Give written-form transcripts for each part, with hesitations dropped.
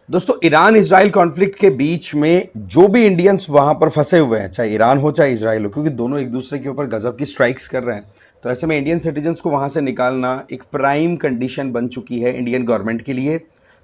दोस्तों, Iran Israel conflict के बीच में जो भी इंडियंस वहां पर फंसे हुए हैं, चाहे ईरान हो चाहे इजराइल हो, क्योंकि दोनों एक दूसरे के ऊपर गजब की स्ट्राइक्स कर रहे हैं, तो ऐसे में इंडियन सिटीजन्स को वहां से निकालना एक प्राइम कंडीशन बन चुकी है इंडियन गवर्नमेंट के लिए।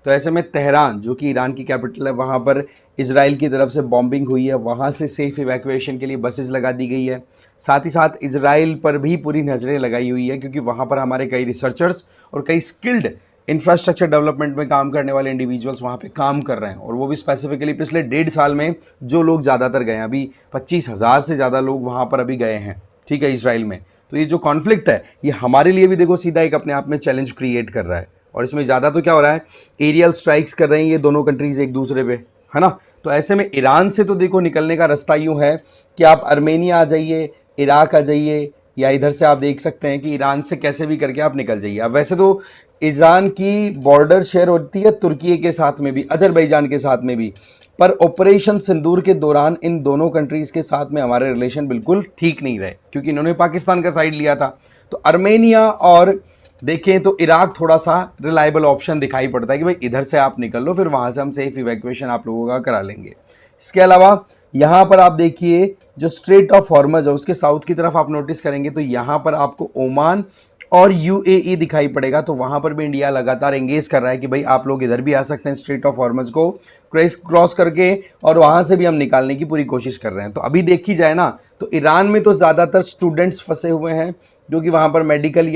तो ऐसे में तेहरान, जो कि ईरान की कैपिटल है, वहां पर इजराइल की तरफ से बॉम्बिंग हुई है, वहां से सेफ इवैक्यूएशन के लिए बसेज लगा दी गई है। साथ ही साथ इजराइल पर भी पूरी नज़रें लगाई हुई है, क्योंकि वहां पर हमारे कई रिसर्चर्स और कई स्किल्ड इंफ्रास्ट्रक्चर डेवलपमेंट में काम करने वाले इंडिविजुअल्स वहाँ पे काम कर रहे हैं, और वो भी स्पेसिफिकली पिछले 1.5 साल में जो लोग ज़्यादातर गए हैं, अभी 25,000 से ज़्यादा लोग वहाँ पर अभी गए हैं, ठीक है, इसराइल में। तो ये जो कॉन्फ्लिक्ट है, ये हमारे लिए भी देखो सीधा एक अपने आप में चैलेंज क्रिएट कर रहा है। और इसमें ज़्यादा तो क्या हो रहा है, एरियल स्ट्राइक्स कर रहे हैं ये दोनों कंट्रीज एक दूसरे पे, है ना। तो ऐसे में ईरान से तो देखो निकलने का रास्ता यूँ है कि आप अर्मेनिया आ जाइए, इराक आ जाइए, या इधर से आप देख सकते हैं कि ईरान से कैसे भी करके आप निकल जाइए। अब वैसे तो ईरान की बॉर्डर शेयर होती है तुर्की के साथ में भी, अजरबैजान के साथ में भी, पर ऑपरेशन सिंदूर के दौरान इन दोनों कंट्रीज़ के साथ में हमारे रिलेशन बिल्कुल ठीक नहीं रहे, क्योंकि इन्होंने पाकिस्तान का साइड लिया था। तो अर्मेनिया और देखें तो इराक थोड़ा सा रिलायबल ऑप्शन दिखाई पड़ता है कि भाई इधर से आप निकल लो, फिर वहाँ से हम सेफ इवैक्यूएशन आप लोगों का करा लेंगे। इसके अलावा यहाँ पर आप देखिए जो स्ट्रेट ऑफ हॉर्मज है उसके साउथ की तरफ आप नोटिस करेंगे तो यहाँ पर आपको ओमान और यूएई दिखाई पड़ेगा। तो वहाँ पर भी इंडिया लगातार एंगेज कर रहा है कि भाई आप लोग इधर भी आ सकते हैं स्ट्रेट ऑफ हॉर्मज को क्रॉस करके, और वहाँ से भी हम निकालने की पूरी कोशिश कर रहे हैं। तो अभी देखी जाए ना तो ईरान में तो ज़्यादातर स्टूडेंट्स फंसे हुए हैं जो कि वहाँ पर मेडिकल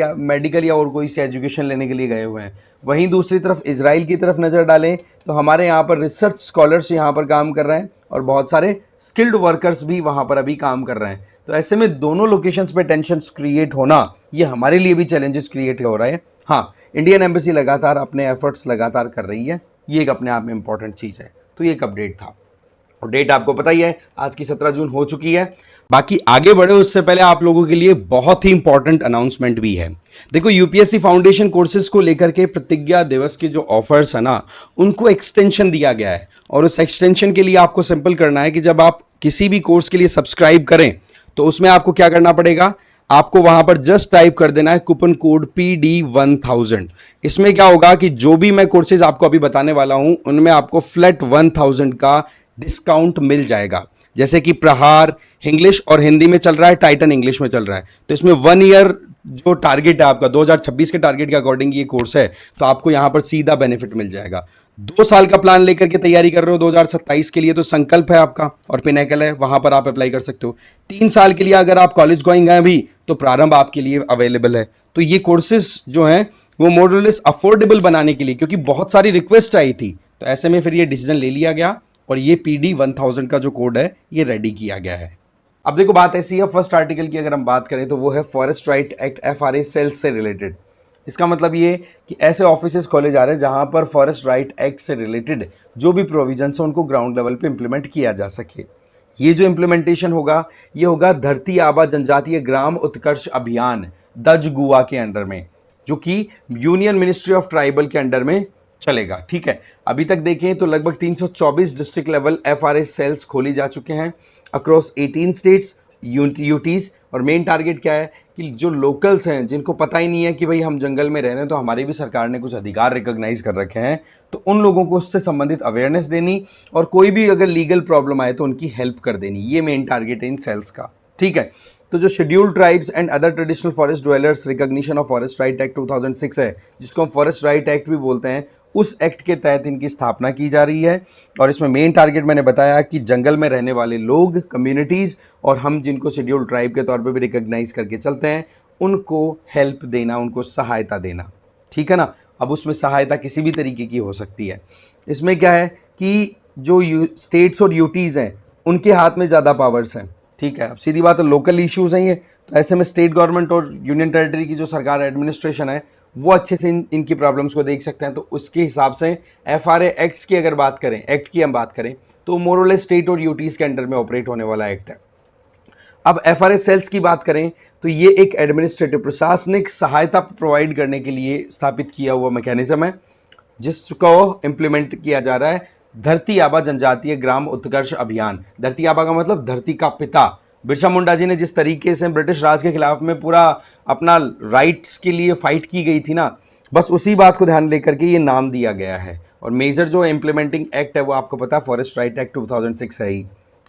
या और कोई से एजुकेशन लेने के लिए गए हुए हैं। वहीं दूसरी तरफ इजराइल की तरफ नज़र डालें तो हमारे यहाँ पर रिसर्च स्कॉलर्स यहाँ पर काम कर रहे हैं, और बहुत सारे स्किल्ड वर्कर्स भी वहाँ पर अभी काम कर रहे हैं। तो ऐसे में दोनों लोकेशंस पे टेंशन क्रिएट होना, ये हमारे लिए भी चैलेंजेस क्रिएट हो रहे हैं। हाँ, इंडियन एम्बेसी लगातार अपने एफर्ट्स लगातार कर रही है, ये एक अपने आप में इंपॉर्टेंट चीज़ है। तो ये एक अपडेट था, और डेट आपको पता ही है, आज की 17 जून हो चुकी है। बाकी आगे बढ़े उससे पहले आप लोगों के लिए बहुत ही इंपॉर्टेंट अनाउंसमेंट भी है। देखो, यूपीएससी फाउंडेशन कोर्सेज को लेकर के प्रतिज्ञा दिवस के जो ऑफर्स है ना, उनको एक्सटेंशन दिया गया है, और उस एक्सटेंशन के लिए आपको सिंपल करना है कि जब आप किसी भी कोर्स के लिए सब्सक्राइब करें तो उसमें आपको क्या करना पड़ेगा, आपको वहां पर जस्ट टाइप कर देना है कूपन कोड PD1000। इसमें क्या होगा कि जो भी मैं कोर्सेज आपको अभी बताने वाला हूं उनमें आपको फ्लैट 1000 का डिस्काउंट मिल जाएगा। जैसे कि प्रहार इंग्लिश और हिंदी में चल रहा है, टाइटन इंग्लिश में चल रहा है, तो इसमें 1 ईयर जो टारगेट है आपका 2026 के टारगेट के अकॉर्डिंग ये कोर्स है, तो आपको यहां पर सीधा बेनिफिट मिल जाएगा। 2 साल का प्लान लेकर के तैयारी कर रहे हो 2027 के लिए, तो संकल्प है आपका और पिनेकल है, वहां पर आप अप्लाई कर सकते हो। 3 साल के लिए अगर आप कॉलेज गोइंग हैं अभी, तो प्रारंभ आपके लिए अवेलेबल है। तो ये कोर्सेज जो हैं वो मोरलेस अफोर्डेबल बनाने के लिए, क्योंकि बहुत सारी रिक्वेस्ट आई थी, तो ऐसे में फिर ये डिसीजन ले लिया गया, और ये PD1000 का जो कोड है ये रेडी किया गया है। अब देखो, बात ऐसी है, फर्स्ट आर्टिकल की अगर हम बात करें तो वो है forest right act FRA cells से रिलेटेड। इसका मतलब ये कि ऐसे ऑफिसेज खोले जा रहे हैं जहां पर फॉरेस्ट राइट एक्ट से रिलेटेड जो भी प्रोविजंस है उनको ग्राउंड लेवल पे इंप्लीमेंट किया जा सके। ये जो इम्प्लीमेंटेशन होगा ये होगा धरती आबा जनजातीय ग्राम उत्कर्ष अभियान दज गुआ के अंडर में, जो कि यूनियन मिनिस्ट्री ऑफ ट्राइबल के अंडर में चलेगा। ठीक है, अभी तक देखें तो लगभग 324 डिस्ट्रिक्ट लेवल FRA सेल्स खोली जा चुके हैं अक्रॉस 18 स्टेट्स यूटीज। और मेन टारगेट क्या है कि जो लोकल्स हैं जिनको पता ही नहीं है कि भाई हम जंगल में रह रहे हैं, तो हमारी भी सरकार ने कुछ अधिकार रिकॉग्नाइज कर रखे हैं, तो उन लोगों को उससे संबंधित अवेयरनेस देनी, और कोई भी अगर लीगल प्रॉब्लम आए तो उनकी हेल्प कर देनी, ये मेन टारगेट है इन सेल्स का। ठीक है, तो जो scheduled tribes and other traditional forest dwellers recognition of forest right act 2006 है, जिसको हम फॉरेस्ट राइट एक्ट भी बोलते हैं, उस एक्ट के तहत इनकी स्थापना की जा रही है। और इसमें मेन टारगेट मैंने बताया कि जंगल में रहने वाले लोग, कम्युनिटीज़, और हम जिनको शेड्यूल्ड ट्राइब के तौर पे भी रिकॉग्नाइज करके चलते हैं, उनको हेल्प देना, उनको सहायता देना। ठीक है ना। अब उसमें सहायता किसी भी तरीके की हो सकती है। इसमें क्या है कि जो स्टेट्स और यूटीज़ हैं उनके हाथ में ज़्यादा पावर्स हैं। ठीक है, अब सीधी बात है, लोकल इश्यूज़ हैं ये, तो ऐसे में स्टेट गवर्नमेंट और यूनियन टेरिटरी की जो सरकार एडमिनिस्ट्रेशन है वो अच्छे से इनकी प्रॉब्लम्स को देख सकते हैं। तो उसके हिसाब से FRA एक्ट्स की अगर बात करें, एक्ट की हम बात करें, तो मोरलेस स्टेट और यूटीज़ के अंडर में ऑपरेट होने वाला एक्ट है। अब FRA सेल्स की बात करें तो ये एक एडमिनिस्ट्रेटिव प्रशासनिक सहायता प्रोवाइड करने के लिए स्थापित किया हुआ मैकेनिज्म है, जिसको इम्प्लीमेंट किया जा रहा है धरती आबा जनजातीय ग्राम उत्कर्ष अभियान। धरती आबा का मतलब धरती का पिता। बिरसा मुंडा जी ने जिस तरीके से ब्रिटिश राज के खिलाफ में पूरा अपना राइट्स के लिए फाइट की गई थी ना, बस उसी बात को ध्यान लेकर के ये नाम दिया गया है। और मेजर जो इम्प्लीमेंटिंग एक्ट है वो आपको पता है फॉरेस्ट राइट एक्ट 2006 है ही।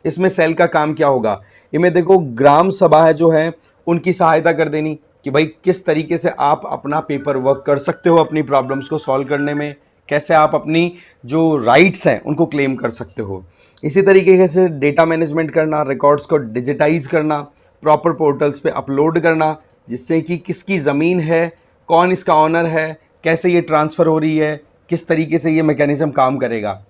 इसमें सेल का काम क्या होगा, इनमें देखो ग्राम सभा है जो है उनकी सहायता कर देनी कि भाई किस तरीके से आप अपना पेपर वर्क कर सकते हो अपनी प्रॉब्लम्स को सॉल्व करने में, कैसे आप अपनी जो राइट्स हैं उनको क्लेम कर सकते हो। इसी तरीके से डेटा मैनेजमेंट करना, रिकॉर्ड्स को डिजिटाइज करना, प्रॉपर पोर्टल्स पे अपलोड करना, जिससे कि किसकी ज़मीन है, कौन इसका ऑनर है, कैसे ये ट्रांसफ़र हो रही है, किस तरीके से ये मैकेनिज्म काम करेगा।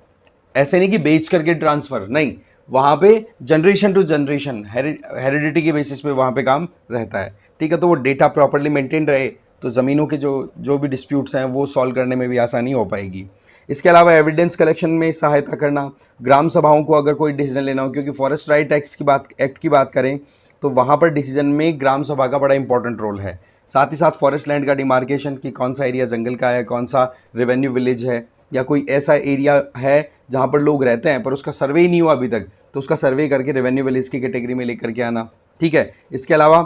ऐसे नहीं कि बेच करके ट्रांसफ़र, नहीं, वहाँ पे जनरेशन टू जनरेशन हेरिडिटी के बेसिस पे वहाँ पे काम रहता है। ठीक है, तो वो डेटा प्रॉपरली मेंटेन रहे तो ज़मीनों के जो भी डिस्प्यूट्स हैं वो सॉल्व करने में भी आसानी हो पाएगी। इसके अलावा एविडेंस कलेक्शन में सहायता करना, ग्राम सभाओं को अगर कोई डिसीजन लेना हो, क्योंकि फॉरेस्ट राइट एक्ट की बात करें तो वहाँ पर डिसीजन में ग्राम सभा का बड़ा इंपॉर्टेंट रोल है। साथ ही साथ फॉरेस्ट लैंड का डिमार्केशन कि कौन सा एरिया जंगल का है, कौन सा रेवेन्यू विलेज है, या कोई ऐसा एरिया है जहाँ पर लोग रहते हैं पर उसका सर्वे ही नहीं हुआ अभी तक, तो उसका सर्वे करके रेवेन्यू विलेज की कैटेगरी में लेकर के आना। ठीक है, इसके अलावा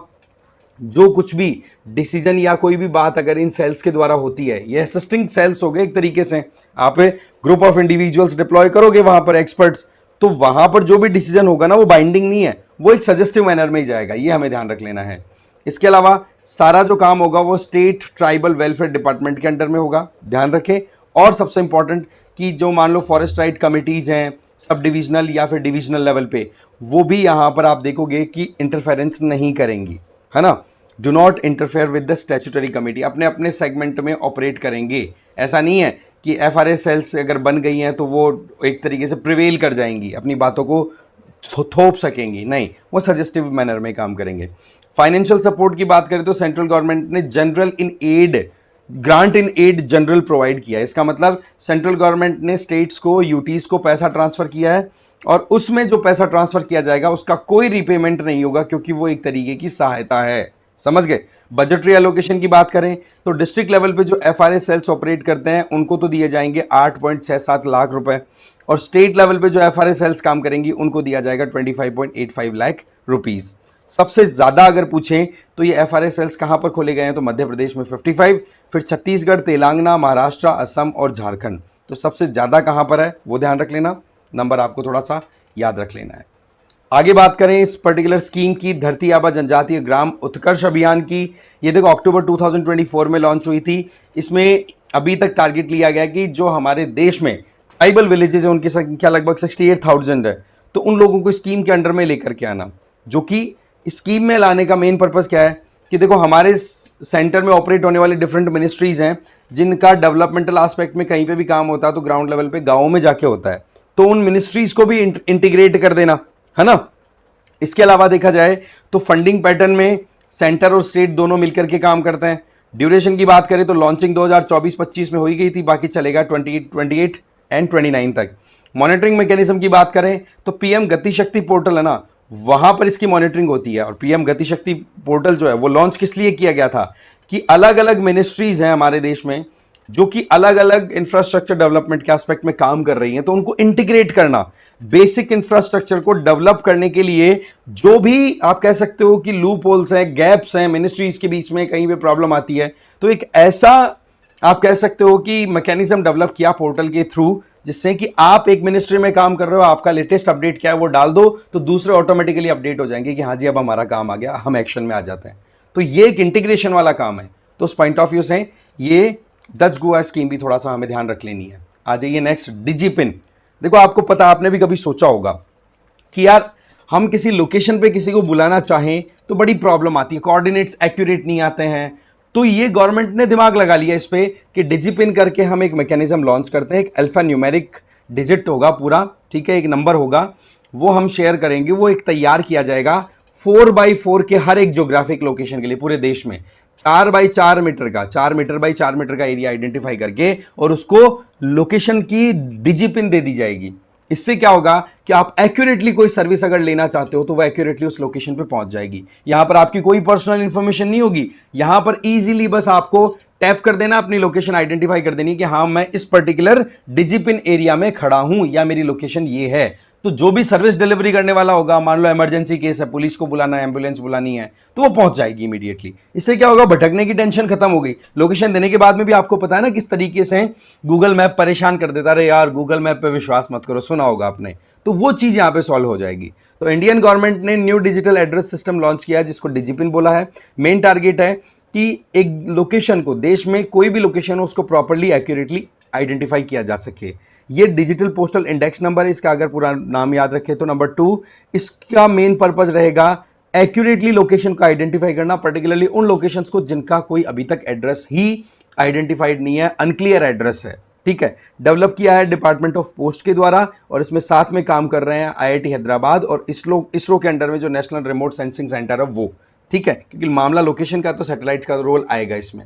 जो कुछ भी डिसीजन या कोई भी बात अगर इन सेल्स के द्वारा होती है, ये असिस्टिंग सेल्स हो गए एक तरीके से, आप ग्रुप ऑफ इंडिविजुअल्स डिप्लॉय करोगे वहां पर एक्सपर्ट्स, तो वहां पर जो भी डिसीजन होगा ना वो बाइंडिंग नहीं है, वो एक सजेस्टिव मैनर में ही जाएगा, ये हमें ध्यान रख लेना है। इसके अलावा सारा जो काम होगा वो स्टेट ट्राइबल वेलफेयर डिपार्टमेंट के अंडर में होगा, ध्यान रखें। और सबसे इंपॉर्टेंट कि जो मान लो फॉरेस्ट राइट कमिटीज हैं सब डिविजनल या फिर डिविजनल लेवल पे, वो भी यहाँ पर आप देखोगे कि इंटरफेरेंस नहीं करेंगी, है ना। Do not interfere with the statutory committee, अपने अपने सेगमेंट में ऑपरेट करेंगे। ऐसा नहीं है कि एफआरए सेल्स अगर बन गई हैं तो वो एक तरीके से प्रिवेल कर जाएंगी, अपनी बातों को थोप सकेंगी, नहीं, वो सजेस्टिव मैनर में काम करेंगे। फाइनेंशियल सपोर्ट की बात करें तो सेंट्रल गवर्नमेंट ने general in aid, grant in aid general provide किया है। इसका मतलब सेंट्रल गवर्नमेंट ने स्टेट्स को, यूटीज को पैसा ट्रांसफर किया है और उसमें जो पैसा ट्रांसफर किया जाएगा उसका कोई रिपेमेंट नहीं होगा, क्योंकि वो एक तरीके की सहायता है, समझ गए। बजटरी एलोकेशन की बात करें तो डिस्ट्रिक्ट लेवल पे जो एफआरए सेल्स ऑपरेट करते हैं उनको तो दिए जाएंगे 8.67 लाख रुपए, और स्टेट लेवल पे जो एफआरए सेल्स काम करेंगी उनको दिया जाएगा 25.85 लाख रुपीस। सबसे ज्यादा अगर पूछें तो ये एफआरए सेल्स कहां पर खोले गए हैं तो मध्य प्रदेश में 55, फिर छत्तीसगढ़, तेलंगाना, महाराष्ट्र, असम और झारखंड। तो सबसे ज्यादा कहां पर है वो ध्यान रख लेना, नंबर आपको थोड़ा सा याद रख लेना है। आगे बात करें इस पर्टिकुलर स्कीम की, धरती आबा जनजातीय ग्राम उत्कर्ष अभियान की, ये देखो अक्टूबर 2024 में लॉन्च हुई थी। इसमें अभी तक टारगेट लिया गया कि जो हमारे देश में ट्राइबल विलेजेस है उनकी संख्या लगभग 68,000 है, तो उन लोगों को स्कीम के अंडर में लेकर के आना। जो कि स्कीम में लाने का मेन पर्पस क्या है कि देखो हमारे सेंटर में ऑपरेट होने वाली डिफरेंट मिनिस्ट्रीज हैं जिनका डेवलपमेंटल एस्पेक्ट में कहीं पे भी काम होता है तो ग्राउंड लेवल पे गाँवों में जाके होता है, तो उन मिनिस्ट्रीज को भी इंटीग्रेट कर देना, है ना। इसके अलावा देखा जाए तो फंडिंग पैटर्न में सेंटर और स्टेट दोनों मिलकर के काम करते हैं। ड्यूरेशन की बात करें तो लॉन्चिंग 2024-25 में हो ही गई थी, बाकी चलेगा 28 एंड 29 तक। मॉनिटरिंग मैकेनिज्म की बात करें तो पीएम गति शक्ति पोर्टल है ना, वहां पर इसकी मॉनिटरिंग होती है। और पीएम गति शक्ति पोर्टल जो है वो लॉन्च किस लिए किया गया था कि अलग अलग मिनिस्ट्रीज हैं हमारे देश में जो कि अलग अलग इंफ्रास्ट्रक्चर डेवलपमेंट के एस्पेक्ट में काम कर रही हैं, तो उनको इंटीग्रेट करना, बेसिक इंफ्रास्ट्रक्चर को डेवलप करने के लिए जो भी आप कह सकते हो कि लूप होल्स हैं, गैप्स हैं, मिनिस्ट्रीज के बीच में कहीं पे प्रॉब्लम आती है, तो एक ऐसा आप कह सकते हो कि मैकेनिज्म डेवलप किया पोर्टल के थ्रू, जिससे कि आप एक मिनिस्ट्री में काम कर रहे हो, आपका लेटेस्ट अपडेट क्या है वो डाल दो तो दूसरे ऑटोमेटिकली अपडेट हो जाएंगे कि हाँ जी अब हमारा काम आ गया, हम एक्शन में आ जाते हैं। तो ये एक इंटीग्रेशन वाला काम है, तो उस पॉइंट ऑफ व्यू से ये दच गुआ स्कीम भी थोड़ा सा हमें ध्यान रख लेनी है। आ जाइए नेक्स्ट, डिजिपिन। देखो आपको पता, आपने भी कभी सोचा होगा कि यार हम किसी लोकेशन पे किसी को बुलाना चाहें तो बड़ी प्रॉब्लम आती है, कोऑर्डिनेट्स एक्यूरेट नहीं आते हैं, तो ये गवर्नमेंट ने दिमाग लगा लिया इस पे कि डिजिपिन करके हम एक मैकेनिज्म लॉन्च करते हैं। एक अल्फा न्यूमेरिक डिजिट होगा पूरा, ठीक है, एक नंबर होगा, वो हम शेयर करेंगे, वो एक तैयार किया जाएगा 4x4 के हर एक ज्योग्राफिक लोकेशन के लिए पूरे देश में, 4x4 मीटर का, 4 मीटर बाई 4 मीटर का एरिया आइडेंटिफाई करके और उसको लोकेशन की डिजिपिन दे दी जाएगी। इससे क्या होगा कि आप एक्यूरेटली कोई सर्विस अगर लेना चाहते हो तो वो एक्यूरेटली उस लोकेशन पे पहुंच जाएगी। यहां पर आपकी कोई पर्सनल इंफॉर्मेशन नहीं होगी, यहां पर इजीली बस आपको टैप कर देना, अपनी लोकेशन आइडेंटिफाई कर देनी कि हाँ मैं इस पर्टिकुलर डिजिपिन एरिया में खड़ा हूं या मेरी लोकेशन ये है, तो जो भी सर्विस डिलीवरी करने वाला होगा, मान लो इमरजेंसी केस है, पुलिस को बुलाना है, एम्बुलेंस बुलानी है, तो वो पहुंच जाएगी इमीडिएटली। इससे क्या होगा, भटकने की टेंशन खत्म हो गई। लोकेशन देने के बाद में भी आपको पता है ना किस तरीके से गूगल मैप परेशान कर देता, अरे यार गूगल मैप पे विश्वास मत करो, सुना होगा आपने, तो वो चीज यहां पे सॉल्व हो जाएगी। तो इंडियन गवर्नमेंट ने new digital address system launch किया है, जिसको डिजिपिन बोला है। मेन टारगेट है कि एक लोकेशन को, देश में कोई भी लोकेशन हो, उसको प्रॉपरली एक्यूरेटली आइडेंटिफाई किया जा सके। ये डिजिटल पोस्टल इंडेक्स नंबर है इसका, अगर पूरा नाम याद रखें तो। नंबर 2, इसका मेन पर्पज रहेगा एक्यूरेटली लोकेशन को आइडेंटिफाई करना, पर्टिकुलरली उन लोकेशंस को जिनका कोई अभी तक एड्रेस ही आइडेंटिफाइड नहीं है, अनक्लियर एड्रेस है। ठीक है, डेवलप किया है डिपार्टमेंट ऑफ पोस्ट के द्वारा, और इसमें साथ में काम कर रहे हैं आईआईटी हैदराबाद और इसरो के अंडर में जो नेशनल रिमोट सेंसिंग सेंटर है वो। ठीक है, क्योंकि मामला लोकेशन का, तो सैटेलाइट का रोल आएगा इसमें।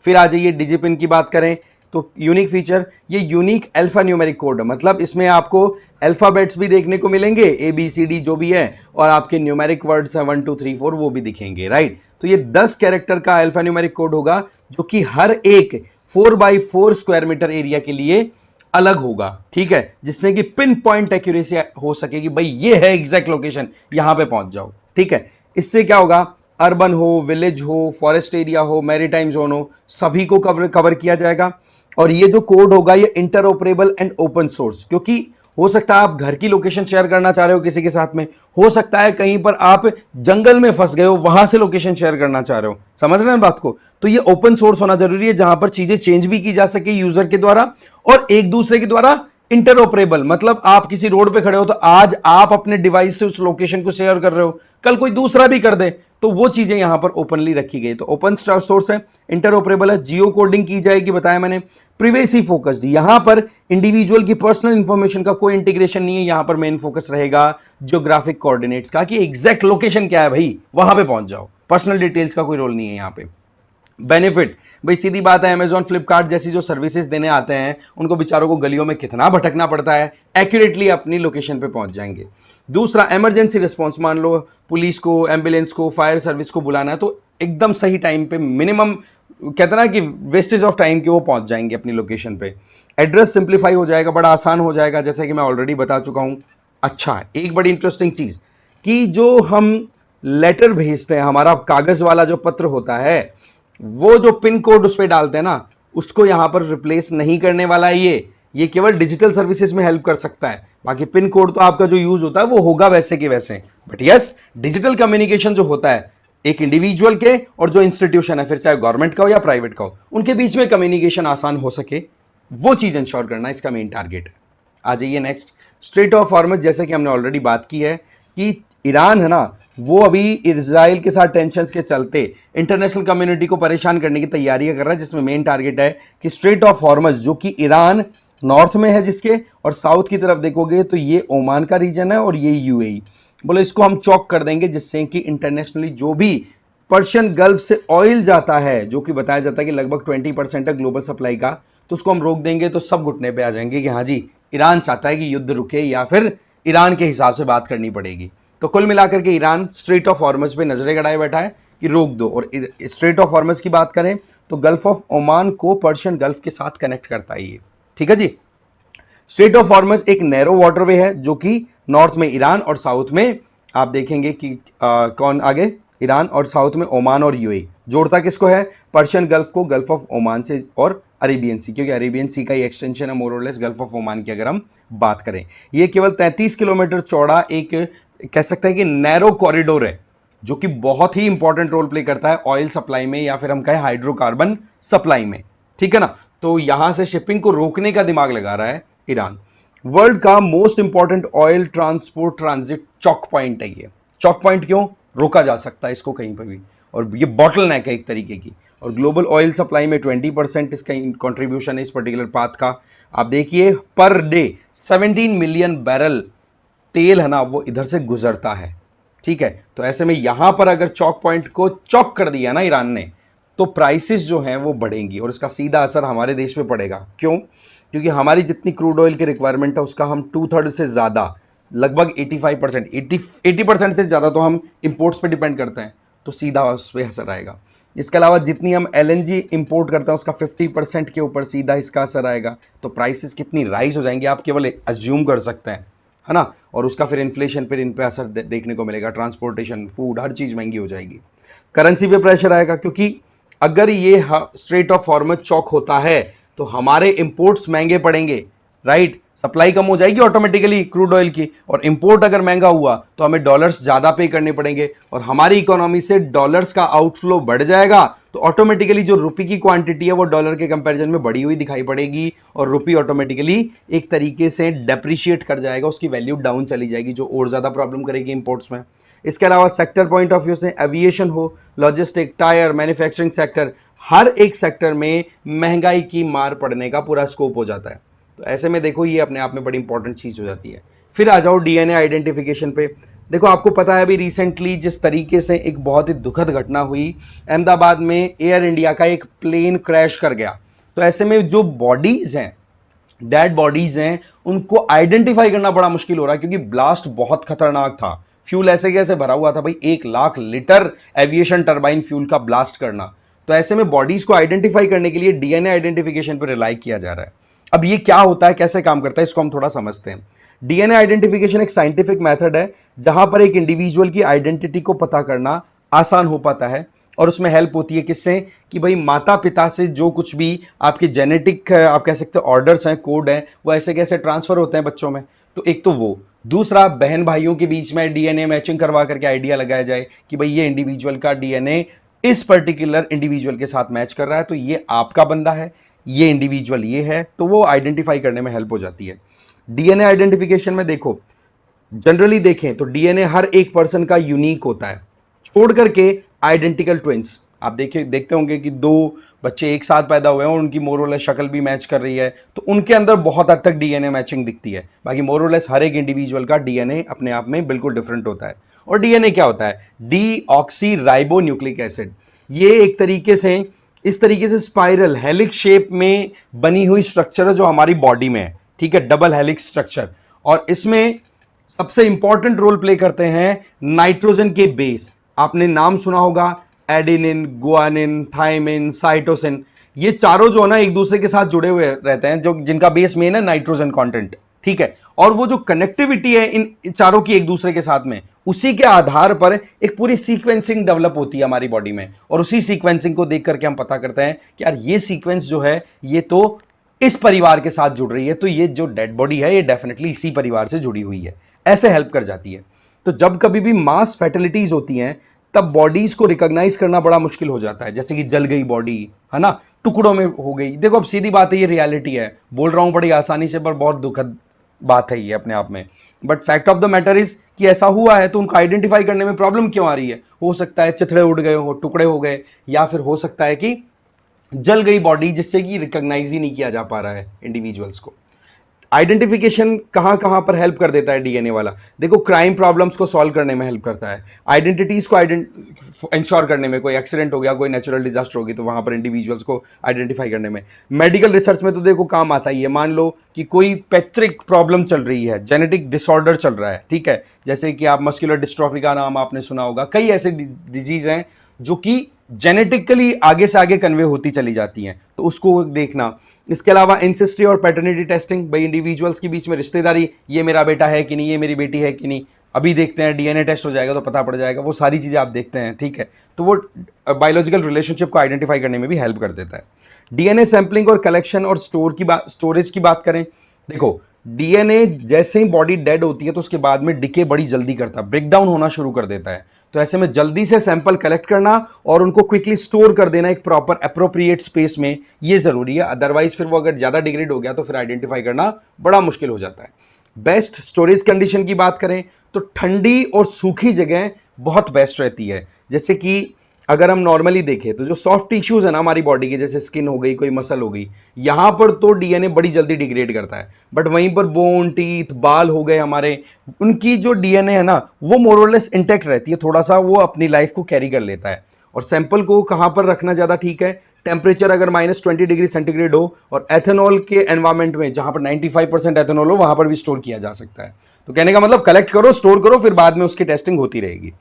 फिर आ जाइए डिजिपिन की बात करें तो यूनिक फीचर, ये यूनिक अल्फा न्यूमेरिक कोड है, मतलब इसमें आपको अल्फाबेट्स भी देखने को मिलेंगे, ABCD जो भी है, और आपके न्यूमेरिक वर्ड्स हैं 1 2 3 4 वो भी दिखेंगे, राइट। तो ये 10 कैरेक्टर का अल्फा न्यूमेरिक कोड होगा, जो कि हर एक 4x4 स्क्वायर मीटर एरिया के लिए अलग होगा। ठीक है, जिससे कि पिन पॉइंट एक्यूरेसी हो सकेगी, भाई ये है एग्जैक्ट लोकेशन, यहां पे पहुंच जाओ। ठीक है, इससे क्या होगा, अर्बन हो, विलेज हो, फॉरेस्ट एरिया हो, मैरीटाइम जोन हो, सभी को कवर किया जाएगा। और ये जो कोड होगा ये इंटरऑपरेबल एंड ओपन सोर्स, क्योंकि हो सकता है आप घर की लोकेशन शेयर करना चाह रहे हो किसी के साथ में, हो सकता है कहीं पर आप जंगल में फंस गए हो, वहां से लोकेशन शेयर करना चाह रहे हो, समझ रहे हैं बात को। तो ये ओपन सोर्स होना जरूरी है, जहां पर चीजें चेंज भी की जा सके यूजर के द्वारा और एक दूसरे के द्वारा इंटरऑपरेबल, मतलब आप किसी रोड पे खड़े हो तो आज आप अपने डिवाइस से उस लोकेशन को शेयर कर रहे हो, कल कोई दूसरा भी कर दे, तो वो चीजें यहां पर ओपनली रखी गई। तो ओपन सोर्स है, इंटरऑपरेबल है, जियो कोडिंग की जाएगी, बताया मैंने, प्रिवेसी फोकस्ड, यहां पर इंडिविजुअल की पर्सनल इंफॉर्मेशन का कोई इंटीग्रेशन नहीं है, यहां पर मेन फोकस रहेगा जियोग्राफिक कोऑर्डिनेट्स का, कि एग्जैक्ट लोकेशन क्या है भाई, वहां पे पहुंच जाओ, पर्सनल डिटेल्स का कोई रोल नहीं है यहां पे। बेनिफिट, भाई सीधी बात है, अमेजॉन फ्लिपकार्ट जैसी जो सर्विसेज देने आते हैं उनको बेचारों को गलियों में कितना भटकना पड़ता है, एक्यूरेटली अपनी लोकेशन पे पहुंच जाएंगे। दूसरा, इमरजेंसी रिस्पॉन्स, मान लो पुलिस को, एम्बुलेंस को, फायर सर्विस को बुलाना है तो एकदम सही टाइम पे, मिनिमम कहते ना कि वेस्टेज ऑफ टाइम के वो पहुंच जाएंगे अपनी लोकेशन पे। एड्रेस सिंप्लीफाई हो जाएगा, बड़ा आसान हो जाएगा, जैसे कि मैं ऑलरेडी बता चुका हूं। अच्छा, एक बड़ी इंटरेस्टिंग चीज कि जो हम लेटर भेजते हैं, हमारा कागज वाला जो पत्र होता है, वो जो पिन कोड उस पर डालते हैं ना, उसको यहां पर रिप्लेस नहीं करने वाला है ये केवल डिजिटल सर्विसेज में हेल्प कर सकता है। बाकी पिन कोड तो आपका जो यूज होता है वो होगा वैसे के वैसे, बट यस, डिजिटल कम्युनिकेशन जो होता है एक इंडिविजुअल के और जो इंस्टीट्यूशन है, फिर चाहे गवर्नमेंट का हो या प्राइवेट का हो, उनके बीच में कम्युनिकेशन आसान हो सके, वो चीज इंश्योर करना इसका मेन टारगेट है। आ जाइए नेक्स्ट, स्ट्रेट ऑफ हॉर्मुज, जैसे कि हमने ऑलरेडी बात की है कि ईरान है ना, वो अभी इजराइल के साथ टेंशन के चलते इंटरनेशनल कम्युनिटी को परेशान करने की तैयारियां कर रहा है, जिसमें मेन टारगेट है कि स्ट्रेट ऑफ हॉर्मुज, जो कि ईरान नॉर्थ में है जिसके, और साउथ की तरफ देखोगे तो ये ओमान का रीजन है और ये यूएई, बोले इसको हम चौक कर देंगे, जिससे कि इंटरनेशनली जो भी पर्शियन गल्फ से ऑयल जाता है, जो कि बताया जाता है कि लगभग 20% है ग्लोबल सप्लाई का, तो उसको हम रोक देंगे तो सब घुटने पे आ जाएंगे कि हाँ जी, ईरान चाहता है कि युद्ध रुके या फिर ईरान के हिसाब से बात करनी पड़ेगी। तो कुल मिलाकर के ईरान स्ट्रेट ऑफ हॉर्मुज पे नजरें गड़ाए बैठा है कि रोक दो। और स्ट्रेट ऑफ हॉर्मुज की बात करें तो गल्फ ऑफ ओमान को पर्शियन गल्फ के साथ कनेक्ट करता है ये, ठीक है जी। स्ट्रेट ऑफ हॉर्मुज एक नैरो वाटरवे है, जो कि नॉर्थ में ईरान और साउथ में आप देखेंगे कि कौन आगे, ईरान और साउथ में ओमान और यूएई, जोड़ता किसको है, पर्शियन गल्फ को गल्फ ऑफ ओमान से और अरेबियन सी, क्योंकि अरेबियन सी का ही एक्सटेंशन है मोर और लेस गल्फ ऑफ ओमान की अगर हम बात करें। ये केवल 33 किलोमीटर चौड़ा एक कह सकते हैं कि नैरो कॉरिडोर है, जो कि बहुत ही इंपॉर्टेंट रोल प्ले करता है ऑयल सप्लाई में या फिर हम कहें हाइड्रोकार्बन सप्लाई में, ठीक है ना। तो यहां से शिपिंग को रोकने का दिमाग लगा रहा है ईरान। वर्ल्ड का most important oil transport transit choke point है ये। चौक पॉइंट क्यों, रोका जा सकता है इसको कहीं पर भी, और ये बॉटल नेक है एक तरीके की। और ग्लोबल ऑयल सप्लाई में 20% इसका कंट्रीब्यूशन है इस पर्टिकुलर पाथ का। आप देखिए पर डे 17 मिलियन बैरल तेल है ना, वो इधर से गुजरता है, ठीक है। तो ऐसे में यहां पर अगर चौक पॉइंट को चौक कर दिया ना ईरान ने, तो प्राइसेस जो हैं वो बढ़ेंगी और इसका सीधा असर हमारे देश पे पड़ेगा। क्यों, क्योंकि हमारी जितनी क्रूड ऑयल की रिक्वायरमेंट है उसका हम 2/3 से ज़्यादा, लगभग 85%, 80% से ज़्यादा तो हम इंपोर्ट्स पे डिपेंड करते हैं, तो सीधा उस पर असर आएगा। इसके अलावा जितनी हम एलएनजी इंपोर्ट करते हैं उसका 50% के ऊपर सीधा इसका असर आएगा। तो प्राइसेस कितनी राइज हो जाएंगी आप केवल अज्यूम कर सकते हैं, है ना, और उसका फिर इन्फ्लेशन, फिर इन पे असर देखने को मिलेगा, ट्रांसपोर्टेशन, फूड, हर चीज़ महंगी हो जाएगी। करेंसी पे प्रेशर आएगा, क्योंकि अगर ये स्ट्रेट ऑफ हॉर्मज चौक होता है तो हमारे इंपोर्ट्स महंगे पड़ेंगे, राइट। सप्लाई कम हो जाएगी ऑटोमेटिकली क्रूड ऑयल की, और इंपोर्ट अगर महंगा हुआ तो हमें डॉलर्स ज्यादा पे करने पड़ेंगे, और हमारी इकोनॉमी से डॉलर्स का आउटफ्लो बढ़ जाएगा, तो ऑटोमेटिकली जो रुपी की क्वांटिटी है वो डॉलर के कंपैरिजन में बढ़ी हुई दिखाई पड़ेगी, और रुपी ऑटोमेटिकली एक तरीके से डेप्रिशिएट कर जाएगा, उसकी वैल्यू डाउन चली जाएगी, जो और ज्यादा प्रॉब्लम करेगी इंपोर्ट्स में। इसके अलावा सेक्टर पॉइंट ऑफ व्यू से एविएशन हो, लॉजिस्टिक, टायर, मैन्युफैक्चरिंग सेक्टर, हर एक सेक्टर में महंगाई की मार पड़ने का पूरा स्कोप हो जाता है। तो ऐसे में देखो ये अपने आप में बड़ी इंपॉर्टेंट चीज हो जाती है। फिर आ जाओ डीएनए आइडेंटिफिकेशन पे। देखो आपको पता है अभी रिसेंटली जिस तरीके से एक बहुत ही दुखद घटना हुई, अहमदाबाद में एयर इंडिया का एक प्लेन क्रैश कर गया। तो ऐसे में जो बॉडीज हैं, डेड बॉडीज हैं, उनको आइडेंटिफाई करना बड़ा मुश्किल हो रहा है, क्योंकि ब्लास्ट बहुत खतरनाक था। फ्यूल ऐसे कैसे भरा हुआ था भाई, 1 lakh litre aviation turbine fuel का ब्लास्ट करना। तो ऐसे में बॉडीज को आइडेंटिफाई करने के लिए डीएनए आइडेंटिफिकेशन पर रिलाई किया जा रहा है। अब ये क्या होता है, कैसे काम करता है, इसको हम थोड़ा समझते हैं। डीएनए आइडेंटिफिकेशन एक साइंटिफिक मेथड है जहां पर एक इंडिविजुअल की आइडेंटिटी को पता करना आसान हो पाता है, और उसमें हेल्प होती है किससे, कि भाई माता पिता से जो कुछ भी आपके जेनेटिक आप कह सकते हो ऑर्डर्स हैं, कोड हैं, वो ऐसे कैसे ट्रांसफर होते हैं बच्चों में। तो एक तो वो, दूसरा बहन भाइयों के बीच में डीएनए मैचिंग करवा करके आइडिया लगाया जाए कि भाई ये इंडिविजुअल का डीएनए इस पर्टिकुलर इंडिविजुअल के साथ मैच कर रहा है, तो ये आपका बंदा है, ये इंडिविजुअल ये है, तो वो आइडेंटिफाई करने में हेल्प हो जाती है। डीएनए आइडेंटिफिकेशन में देखो जनरली देखें तो डीएनए हर एक पर्सन का यूनिक होता है, छोड़ करके आइडेंटिकल ट्विंस। आप देखते होंगे कि 2 बच्चे एक साथ पैदा हुए हैं और उनकी मोरलेस शक्ल भी मैच कर रही है, तो उनके अंदर बहुत हद तक डीएनए मैचिंग दिखती है। बाकी मोरलेस हर एक इंडिविजुअल का डीएनए अपने आप में बिल्कुल डिफरेंट होता है। और डीएनए क्या होता है, डीऑक्सी राइबो न्यूक्लिक एसिड। ये एक तरीके से इस तरीके से स्पाइरल हेलिक्स शेप में बनी हुई स्ट्रक्चर है जो हमारी बॉडी में है, ठीक है, डबल हेलिक्स स्ट्रक्चर। और इसमें सबसे इंपॉर्टेंट रोल प्ले करते हैं नाइट्रोजन के बेस। आपने नाम सुना होगा, एडेनिन, गुआनिन, थाइमिन, साइटोसिन। ये चारों जो है ना एक दूसरे के साथ जुड़े हुए रहते हैं, जो जिनका बेस मेन है नाइट्रोजन कंटेंट, ठीक है। और वो जो कनेक्टिविटी है इन चारों की एक दूसरे के साथ में, उसी के आधार पर एक पूरी सीक्वेंसिंग डेवलप होती है हमारी बॉडी में, और उसी सीक्वेंसिंग को देख करके हम पता करते हैं कि यार ये सीक्वेंस जो है ये तो इस परिवार के साथ जुड़ रही है, तो ये जो डेड बॉडी है ये डेफिनेटली इसी परिवार से जुड़ी हुई है। ऐसे हेल्प कर जाती है। तो जब कभी भी मास फैटिलिटीज होती हैं तब बॉडीज को रिकॉग्नाइज करना बड़ा मुश्किल हो जाता है, जैसे कि जल गई बॉडी, है ना, टुकड़ों में हो गई। देखो अब सीधी बात है, ये रियलिटी है, बोल रहा हूं बड़ी आसानी से, पर बहुत दुखद बात है ये अपने आप में। But fact of the matter is कि ऐसा हुआ है, तो उनको आइडेंटिफाई करने में प्रॉब्लम क्यों आ रही है। हो सकता है चिथड़े उड़ गए हो, टुकड़े हो गए, या फिर हो सकता है कि जल गई बॉडी, जिससे कि रिकॉग्नाइज ही नहीं किया जा पा रहा है इंडिविजुअल्स को। आइडेंटिफिकेशन कहां कहां पर हेल्प कर देता है डीएनए वाला, देखो क्राइम प्रॉब्लम्स को सॉल्व करने में हेल्प करता है, आइडेंटिटीज को इंश्योर करने में, कोई एक्सीडेंट हो गया, कोई नेचुरल डिजास्टर होगी तो वहां पर इंडिविजुअल्स को आइडेंटिफाई करने में। मेडिकल रिसर्च में तो देखो काम आता ही है। मान लो कि कोई पैथ्रिक प्रॉब्लम चल रही है, जेनेटिक डिसऑर्डर चल रहा है, ठीक है, जैसे कि आप मस्कुलर डिस्ट्रॉफी का नाम आपने सुना होगा, कई ऐसे डिजीज हैं जो कि जेनेटिकली आगे से आगे कन्वे होती चली जाती हैं, तो उसको देखना। इसके अलावा इंसेस्ट्री और पैटर्निटी टेस्टिंग, भाई इंडिविजुअल्स के बीच में रिश्तेदारी, ये मेरा बेटा है कि नहीं, ये मेरी बेटी है कि नहीं, अभी देखते हैं, डीएनए टेस्ट हो जाएगा तो पता पड़ जाएगा, वो सारी चीजें आप देखते हैं, ठीक है। तो वो बायोलॉजिकल रिलेशनशिप को आइडेंटिफाई करने में भी हेल्प कर देता है। डीएनए सैंपलिंग और कलेक्शन और स्टोरेज की बात करें, देखो डीएनए जैसे ही बॉडी डेड होती है तो उसके बाद में डिके बड़ी जल्दी करता है, ब्रेक डाउन होना शुरू कर देता है। तो ऐसे में जल्दी से सैंपल कलेक्ट करना और उनको क्विकली स्टोर कर देना एक प्रॉपर एप्रोप्रिएट स्पेस में, ये जरूरी है। अदरवाइज फिर वो अगर ज्यादा डिग्रेड हो गया तो फिर आइडेंटिफाई करना बड़ा मुश्किल हो जाता है। बेस्ट स्टोरेज कंडीशन की बात करें तो ठंडी और सूखी जगह बहुत बेस्ट रहती है। जैसे कि अगर हम नॉर्मली देखें तो जो सॉफ्ट टिश्यूज है ना हमारी बॉडी के, जैसे स्किन हो गई, कोई मसल हो गई, यहां पर तो डीएनए बड़ी जल्दी डिग्रेड करता है। बट वहीं पर बोन, टीथ, बाल हो गए हमारे, उनकी जो डीएनए है ना वो मोरलेस इंटैक्ट रहती है, थोड़ा सा वो अपनी लाइफ को कैरी कर लेता है। और सैंपल को कहां पर रखना ज्यादा ठीक है, टेम्परेचर अगर -20 डिग्री सेंटीग्रेड हो, और एथेनॉल के एनवायरमेंट में जहां पर 95% एथेनॉल हो वहां पर भी स्टोर किया जा सकता है। तो कहने का मतलब कलेक्ट करो, स्टोर करो, फिर बाद में उसकी टेस्टिंग होती रहेगी।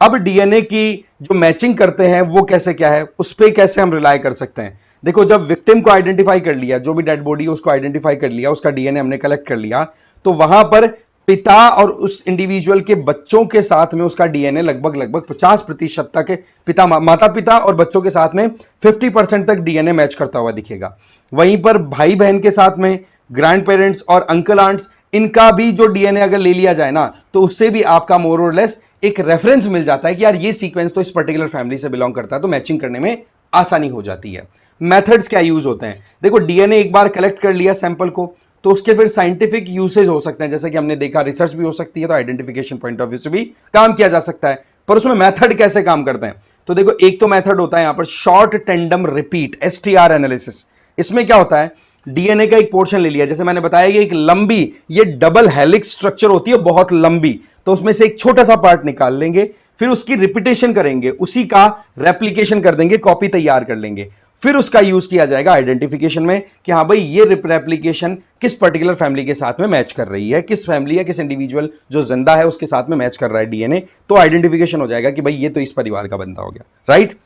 अब डीएनए की जो मैचिंग करते हैं वो कैसे, क्या है, उस पर कैसे हम रिलाई कर सकते हैं। देखो जब विक्टिम को आइडेंटिफाई कर लिया, जो भी डेड बॉडी है उसको आइडेंटिफाई कर लिया, उसका डीएनए हमने कलेक्ट कर लिया, तो वहां पर पिता और उस इंडिविजुअल के बच्चों के साथ में उसका डीएनए लगभग लगभग 50% तक पिता माता पिता और बच्चों के साथ में 50% तक डीएनए मैच करता हुआ दिखेगा। वहीं पर भाई बहन के साथ में ग्रैंड पेरेंट्स और अंकल आंट्स, इनका भी जो डीएनए अगर ले लिया जाए ना, तो उससे भी आपका मोर और लेस एक रेफरेंस मिल जाता है कि यार ये सीक्वेंस तो इस पर्टिकुलर फैमिली से बिलोंग करता है, तो मैचिंग करने में आसानी हो जाती है। मेथड्स क्या यूज होते हैं? देखो, डीएनए एक बार कलेक्ट कर लिया सैंपल को, तो उसके फिर साइंटिफिक यूसेज हो सकते हैं, जैसे कि हमने देखा रिसर्च भी हो सकती है, तो आइडेंटिफिकेशन पॉइंट ऑफ व्यू से भी काम किया जा सकता है। पर उसमें मेथड कैसे काम करते हैं? तो देखो, एक तो मेथड होता है यहां पर short tandem repeat, STR analysis. इसमें क्या होता है, डीएनए का एक पोर्शन ले लिया, जैसे मैंने बताया कि एक लंबी ये डबल हेलिक्स स्ट्रक्चर होती है बहुत लंबी, तो उसमें से एक छोटा सा पार्ट निकाल लेंगे, फिर उसकी रिपीटेशन करेंगे, उसी का रेप्लीकेशन कर देंगे, कॉपी तैयार कर लेंगे, फिर उसका यूज किया जाएगा आइडेंटिफिकेशन में कि हाँ भाई ये रेप्लिकेशन किस पर्टिकुलर फैमिली के साथ में मैच कर रही है, किस फैमिली या किस इंडिविजुअल जो जिंदा है उसके साथ में मैच कर रहा है डीएनए, तो आइडेंटिफिकेशन हो जाएगा कि भाई ये तो इस परिवार का बंदा हो गया, राइट।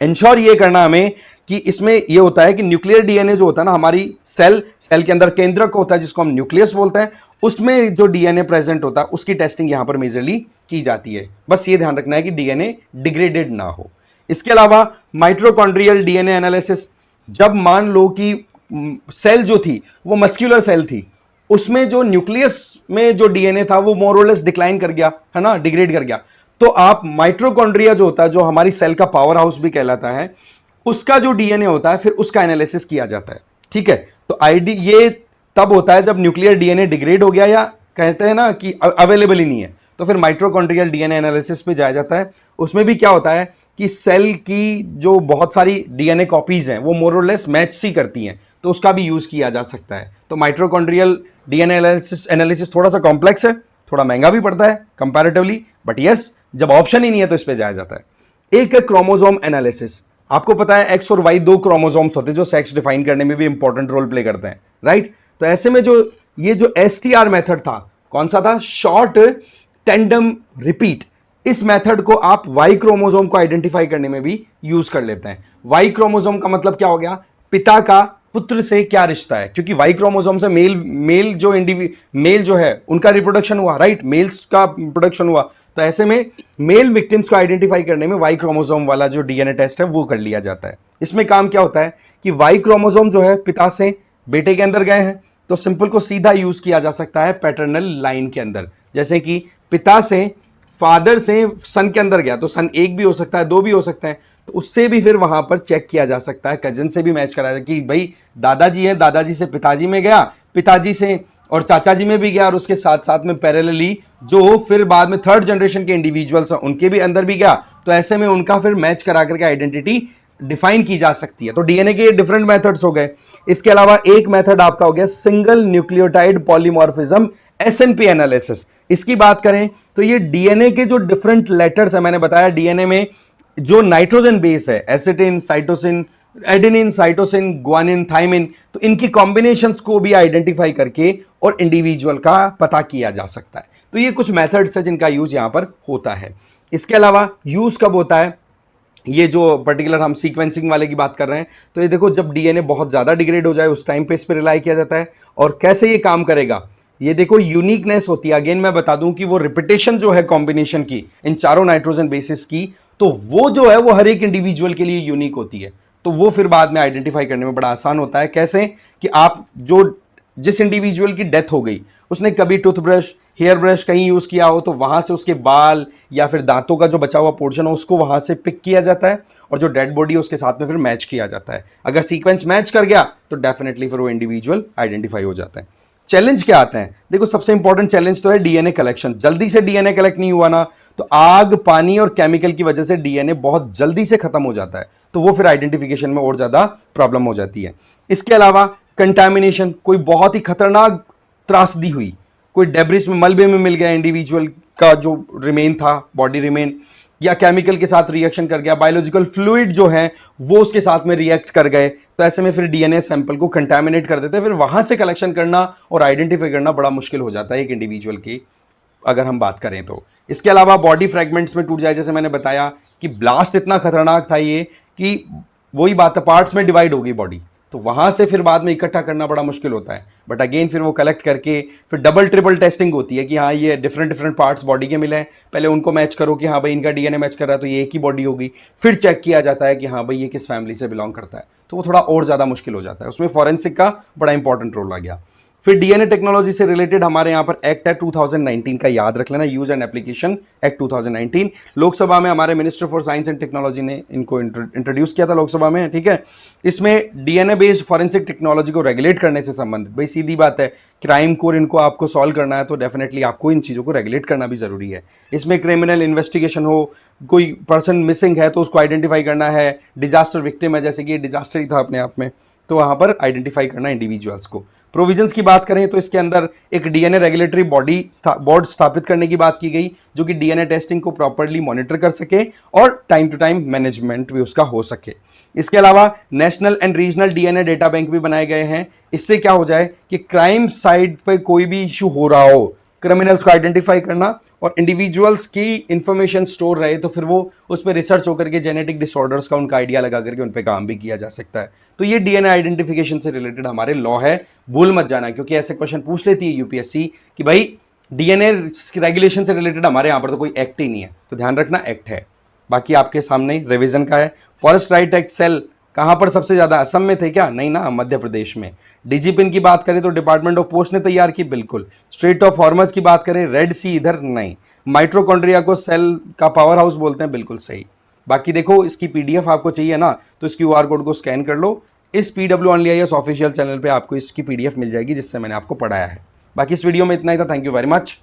इंश्योर ये करना हमें कि इसमें ये होता है कि न्यूक्लियर डीएनए जो होता है ना, हमारी सेल के अंदर केंद्रक होता है जिसको हम न्यूक्लियस बोलते हैं, उसमें जो डीएनए प्रेजेंट होता है उसकी टेस्टिंग यहां पर मेजरली की जाती है। बस ये ध्यान रखना है कि डीएनए डिग्रेडेड ना हो। इसके अलावा माइटोकॉन्ड्रियल डीएनए एनालिसिस, जब मान लो कि सेल जो थी वो मस्क्यूलर सेल थी, उसमें जो न्यूक्लियस में जो डीएनए था वो मोर और लेस डिक्लाइन कर गया, है ना, डिग्रेड कर गया, तो आप माइटोकॉन्ड्रिया जो होता है, जो हमारी सेल का पावर हाउस भी कहलाता है, उसका जो डीएनए होता है फिर उसका एनालिसिस किया जाता है, ठीक है। तो आईडी ये तब होता है जब न्यूक्लियर डीएनए डिग्रेड हो गया या कहते हैं ना कि अवेलेबल ही नहीं है, तो फिर माइटोकॉन्ड्रियल डीएनए एनालिसिस पे जाया जाता है। उसमें भी क्या होता है कि सेल की जो बहुत सारी डीएनए कॉपीज हैं वो मोर और लेस मैच सी करती हैं, तो उसका भी यूज किया जा सकता है। तो माइटोकॉन्ड्रियल डीएनए एनालिसिस थोड़ा सा कॉम्प्लेक्स है, थोड़ा महंगा भी पड़ता है कंपैरेटिवली, बट यस, जब ऑप्शन ही नहीं है तो इस पे जाया जाता है। एक है क्रोमोसोम एनालिसिस। आपको पता है एक्स और वाई दो क्रोमोसोम्स होते हैं जो सेक्स डिफाइन करने में भी इंपॉर्टेंट रोल प्ले करते हैं, राइट। तो ऐसे में जो ये जो एसटीआर मेथड था, कौन सा था? Short tandem repeat. इस मेथड को आप वाई क्रोमोसोम को आइडेंटिफाई करने में भी यूज कर लेते हैं। वाई क्रोमोसोम का मतलब क्या हो गया? पिता का पुत्र से क्या रिश्ता है, क्योंकि वाई क्रोमोसोम से मेल जो है उनका रिप्रोडक्शन हुआ, राइट, मेल्स का प्रोडक्शन हुआ। तो ऐसे में मेल विक्टिम्स को आइडेंटिफाई करने में वाई क्रोमोसोम वाला जो डीएनए टेस्ट है वो कर लिया जाता है। इसमें काम क्या होता है कि वाई क्रोमोसोम जो है पिता से बेटे के अंदर गए हैं, तो सिंपल को सीधा यूज किया जा सकता है पैटर्नल लाइन के अंदर, जैसे कि पिता से फादर से सन के अंदर गया, तो सन एक भी हो सकता है, दो भी हो सकते हैं, तो उससे भी फिर वहां पर चेक किया जा सकता है, कजन से भी मैच करा जाए कि भाई दादाजी है, दादाजी से पिताजी में गया, पिताजी से और चाचा जी में भी गया, और उसके साथ साथ में पैरेलली जो फिर बाद में थर्ड जनरेशन के इंडिविजुअल्स हैं उनके भी अंदर भी गया, तो ऐसे में उनका फिर मैच करा करके आइडेंटिटी डिफाइन की जा सकती है। तो डीएनए के डिफरेंट मेथड्स हो गए। इसके अलावा एक मेथड आपका हो गया single nucleotide polymorphism, S&P analysis. इसकी बात करें तो ये डीएनए के जो डिफरेंट लेटर्स है, मैंने बताया डीएनए में जो नाइट्रोजन बेस है, एसिटिन, cytosine, adenine, cytosine, guanine, thymine, तो इनकी कॉम्बिनेशंस को भी आइडेंटिफाई करके और इंडिविजुअल का पता किया जा सकता है। तो ये कुछ मेथड्स है जिनका यूज यहां पर होता है। इसके अलावा यूज कब होता है, ये जो पर्टिकुलर हम सीक्वेंसिंग वाले की बात कर रहे हैं, तो ये देखो जब डीएनए बहुत ज्यादा डिग्रेड हो जाए उस टाइम पे इस पर रिलाई किया जाता है। और कैसे ये काम करेगा, ये देखो यूनिकनेस होती है। अगेन मैं बता दूं कि वो रिपीटेशन जो है कॉम्बिनेशन की इन चारों नाइट्रोजन बेसिस की, तो वो जो है वो हर एक इंडिविजुअल के लिए यूनिक होती है, तो वो फिर बाद में आइडेंटिफाई करने में बड़ा आसान होता है। कैसे कि आप जिस इंडिविजुअल की डेथ हो गई उसने कभी टूथब्रश, हेयर ब्रश कहीं यूज किया हो, तो वहां से उसके बाल या फिर दांतों का जो बचा हुआ पोर्शन हो उसको वहां से पिक किया जाता है, और जो डेड बॉडी है उसके साथ में फिर मैच किया जाता है। अगर सीक्वेंस मैच कर गया तो डेफिनेटली फिर वो इंडिविजुअल आइडेंटिफाई हो जाता है। चैलेंज क्या आते हैं? देखो सबसे इंपॉर्टेंट चैलेंज तो है डीएनए कलेक्शन। जल्दी से डीएनए कलेक्ट नहीं हुआ ना, तो आग, पानी और केमिकल की वजह से डीएनए बहुत जल्दी से खत्म हो जाता है, तो वो फिर आइडेंटिफिकेशन में और ज्यादा प्रॉब्लम हो जाती है। इसके अलावा कंटामिनेशन, कोई बहुत ही खतरनाक त्रासदी हुई, कोई डेब्रिस में, मलबे में मिल गया इंडिविजुअल का जो रिमेन था, बॉडी रिमेन, या केमिकल के साथ रिएक्शन कर गया, बायोलॉजिकल फ्लूइड जो है वो उसके साथ में रिएक्ट कर गए, तो ऐसे में फिर डीएनए सैंपल को कंटामिनेट कर देते हैं। फिर वहां से कलेक्शन करना और आइडेंटिफाई करना बड़ा मुश्किल हो जाता है एक इंडिविजुअल की, अगर हम बात करें तो। इसके अलावा बॉडी फ्रेगमेंट्स में टूट जाए, जैसे मैंने बताया कि ब्लास्ट इतना खतरनाक था ये कि वही बात है, पार्ट्स में डिवाइड होगी बॉडी, तो वहां से फिर बाद में इकट्ठा करना बड़ा मुश्किल होता है। बट अगेन फिर वो कलेक्ट करके फिर डबल ट्रिपल टेस्टिंग होती है कि हाँ ये डिफरेंट डिफरेंट पार्ट्स बॉडी के मिले हैं, पहले उनको मैच करो कि हाँ भाई इनका डीएनए मैच कर रहा है तो ये एक ही बॉडी होगी, फिर चेक किया जाता है कि हाँ भाई ये किस फैमिली से बिलोंग करता है। तो वो थोड़ा और ज़्यादा मुश्किल हो जाता है, उसमें फॉरेंसिक का बड़ा इंपॉर्टेंट रोल आ गया। फिर डीएनए टेक्नोलॉजी से रिलेटेड हमारे यहाँ पर एक्ट है 2019 का, याद रख लेना, use and application act 2019। Lok Sabha में हमारे minister for science and technology ने इनको इंट्रोड्यूस किया था लोकसभा में, ठीक है। इसमें डीएनए बेस्ड फॉरेंसिक टेक्नोलॉजी को रेगुलेट करने से संबंधित, भाई सीधी बात है, क्राइम कोर इनको आपको सॉल्व करना है तो डेफिनेटली आपको इन चीज़ों को रेगुलेट करना भी जरूरी है। इसमें क्रिमिनल इन्वेस्टिगेशन हो, कोई पर्सन मिसिंग है तो उसको आइडेंटिफाई करना है, डिजास्टर विक्टिम है जैसे कि ये डिजास्टर ही था अपने आप में, तो वहां पर आइडेंटिफाई करना इंडिविजुअल्स को। प्रोविजंस की बात करें तो इसके अंदर एक डीएनए रेगुलेटरी बोर्ड स्थापित करने की बात की गई, जो कि डीएनए टेस्टिंग को प्रॉपर्ली मॉनिटर कर सके और टाइम टू टाइम मैनेजमेंट भी उसका हो सके। इसके अलावा national and regional DNA data bank भी बनाए गए हैं। इससे क्या हो जाए कि क्राइम साइड पे कोई भी इशू हो रहा हो, क्रिमिनल्स को आइडेंटिफाई करना और इंडिविजुअल्स की इंफॉर्मेशन स्टोर रहे, तो फिर वो उस पर रिसर्च होकर के जेनेटिक डिसऑर्डर्स का उनका आइडिया लगा करके उन पर काम भी किया जा सकता है। तो ये डीएनए आइडेंटिफिकेशन से रिलेटेड हमारे लॉ है, भूल मत जाना, क्योंकि ऐसे क्वेश्चन पूछ लेती है यूपीएससी कि भाई डीएनए रेगुलेशन से रिलेटेड हमारे यहाँ पर तो कोई एक्ट ही नहीं है, तो ध्यान रखना एक्ट है। बाकी आपके सामने रिवीजन का है। फॉरेस्ट राइट एक्ट सेल कहां पर सबसे ज्यादा, असम में थे क्या? नहीं ना, मध्य प्रदेश में। डीजीपिन की बात करें तो डिपार्टमेंट ऑफ पोस्ट ने तैयार की, बिल्कुल। स्ट्रेट ऑफ हॉर्मज की बात करें, रेड सी इधर नहीं। माइट्रोकॉन्ड्रिया को सेल का पावर हाउस बोलते हैं, बिल्कुल सही। बाकी देखो इसकी पीडीएफ आपको चाहिए ना, तो इस क्यूआर कोड को स्कैन कर लो, इस PWOnlyIAS ऑफिशियल चैनल पे आपको इसकी पीडीएफ मिल जाएगी जिससे मैंने आपको पढ़ाया है। बाकी इस वीडियो में इतना ही था, थैंक यू वेरी मच।